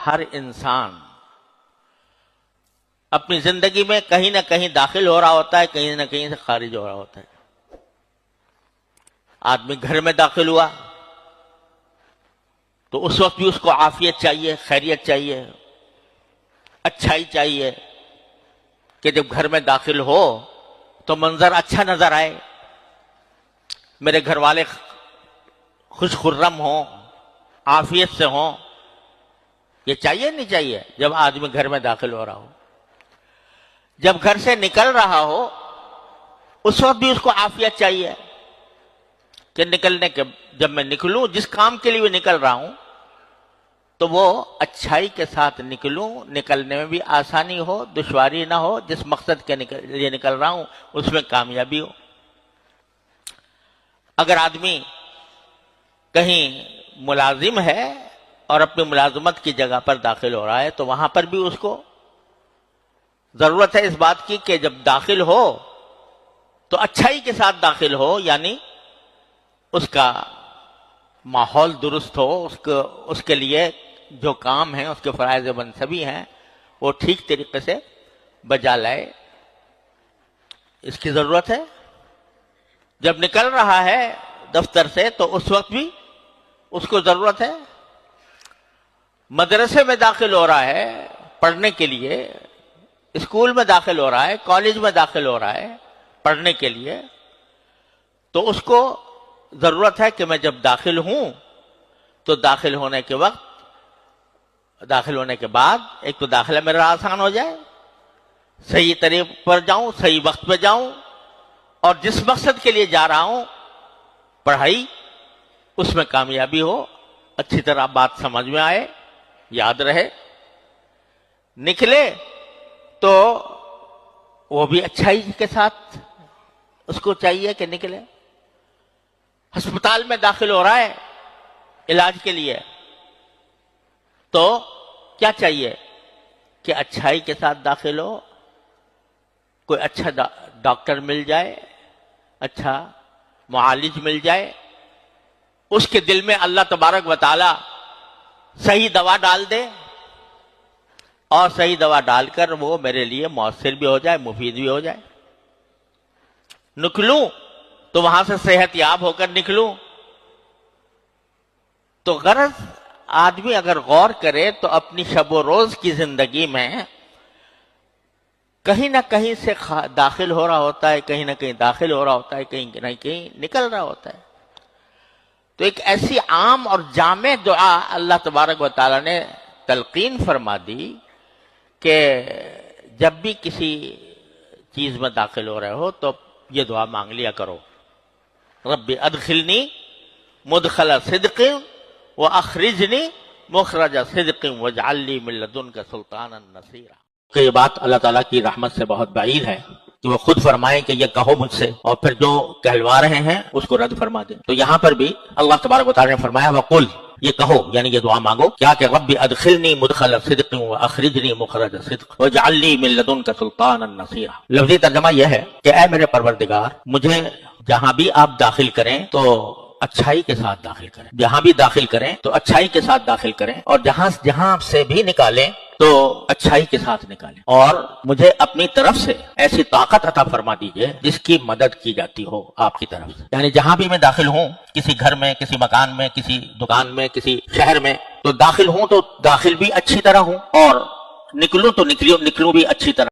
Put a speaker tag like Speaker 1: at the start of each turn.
Speaker 1: ہر انسان اپنی زندگی میں کہیں نہ کہیں داخل ہو رہا ہوتا ہے، کہیں نہ کہیں سے خارج ہو رہا ہوتا ہے۔ آدمی گھر میں داخل ہوا تو اس وقت بھی اس کو عافیت چاہیے، خیریت چاہیے، اچھائی چاہیے کہ جب گھر میں داخل ہو تو منظر اچھا نظر آئے، میرے گھر والے خوش خرم ہوں، عافیت سے ہوں۔ یہ چاہیے نہیں چاہیے جب آدمی گھر میں داخل ہو رہا ہو؟ جب گھر سے نکل رہا ہو اس وقت بھی اس کو عافیت چاہیے کہ نکلنے کے جب میں نکلوں، جس کام کے لیے نکل رہا ہوں تو وہ اچھائی کے ساتھ نکلوں، نکلنے میں بھی آسانی ہو، دشواری نہ ہو، جس مقصد کے لیے نکل رہا ہوں اس میں کامیابی ہو۔ اگر آدمی کہیں ملازم ہے اور اپنی ملازمت کی جگہ پر داخل ہو رہا ہے تو وہاں پر بھی اس کو ضرورت ہے اس بات کی کہ جب داخل ہو تو اچھائی کے ساتھ داخل ہو، یعنی اس کا ماحول درست ہو، اس کے لیے جو کام ہیں، اس کے فرائض منصبی ہیں، وہ ٹھیک طریقے سے بجا لائے، اس کی ضرورت ہے۔ جب نکل رہا ہے دفتر سے تو اس وقت بھی اس کو ضرورت ہے۔ مدرسے میں داخل ہو رہا ہے پڑھنے کے لیے، اسکول میں داخل ہو رہا ہے، کالج میں داخل ہو رہا ہے پڑھنے کے لیے، تو اس کو ضرورت ہے کہ میں جب داخل ہوں تو داخل ہونے کے بعد ایک تو داخلہ میرا آسان ہو جائے، صحیح طریقے پر جاؤں، صحیح وقت پہ جاؤں، اور جس مقصد کے لیے جا رہا ہوں پڑھائی، اس میں کامیابی ہو، اچھی طرح بات سمجھ میں آئے، یاد رہے۔ نکلے تو وہ بھی اچھائی کے ساتھ اس کو چاہیے کہ نکلے۔ ہسپتال میں داخل ہو رہا ہے علاج کے لیے تو کیا چاہیے کہ اچھائی کے ساتھ داخل ہو، کوئی اچھا ڈاکٹر مل جائے، اچھا معالج مل جائے، اس کے دل میں اللہ تبارک و تعالی صحیح دوا ڈال دے، اور صحیح دوا ڈال کر وہ میرے لیے مؤثر بھی ہو جائے، مفید بھی ہو جائے۔ نکلوں تو وہاں سے صحت یاب ہو کر نکلوں۔ تو غرض آدمی اگر غور کرے تو اپنی شب و روز کی زندگی میں کہیں نہ کہیں سے داخل ہو رہا ہوتا ہے، کہیں نہ کہیں داخل ہو رہا ہوتا ہے، کہیں نہ کہیں نکل رہا ہوتا ہے۔ تو ایک ایسی عام اور جامع دعا اللہ تبارک و تعالی نے تلقین فرما دی کہ جب بھی کسی چیز میں داخل ہو رہے ہو تو یہ دعا مانگ لیا کرو، رب ادخلنی مدخل صدق واخرجنی مخرج صدق واجعل لی من لدنک سلطانا نصیرا۔ کہ یہ بات اللہ تعالیٰ کی رحمت سے بہت بعید ہے کہ وہ خود فرمائیں کہ یہ کہو مجھ سے، اور پھر جو کہلوا رہے ہیں اس کو رد فرما دیں۔ تو یہاں پر بھی اللہ تبارک و تعالیٰ نے فرمایا وقل، یہ کہو یعنی یہ دعا مانگو کیا کہ رب ادخلنی مدخل صدق واخرجنی مخرج صدق واجعل لی من لدنک سلطانا نصیرا۔ لفظی ترجمہ یہ ہے کہ اے میرے پروردگار، مجھے جہاں بھی آپ داخل کریں تو اچھائی کے ساتھ داخل کریں، جہاں بھی داخل کریں تو اچھائی کے ساتھ داخل کریں، اور جہاں سے بھی نکالیں تو اچھائی کے ساتھ نکالیں، اور مجھے اپنی طرف سے ایسی طاقت عطا فرما دیجئے جس کی مدد کی جاتی ہو آپ کی طرف سے۔ یعنی جہاں بھی میں داخل ہوں، کسی گھر میں، کسی مکان میں، کسی دکان میں، کسی شہر میں، تو داخل ہوں تو داخل بھی اچھی طرح ہوں، اور نکلوں تو نکلوں بھی اچھی طرح۔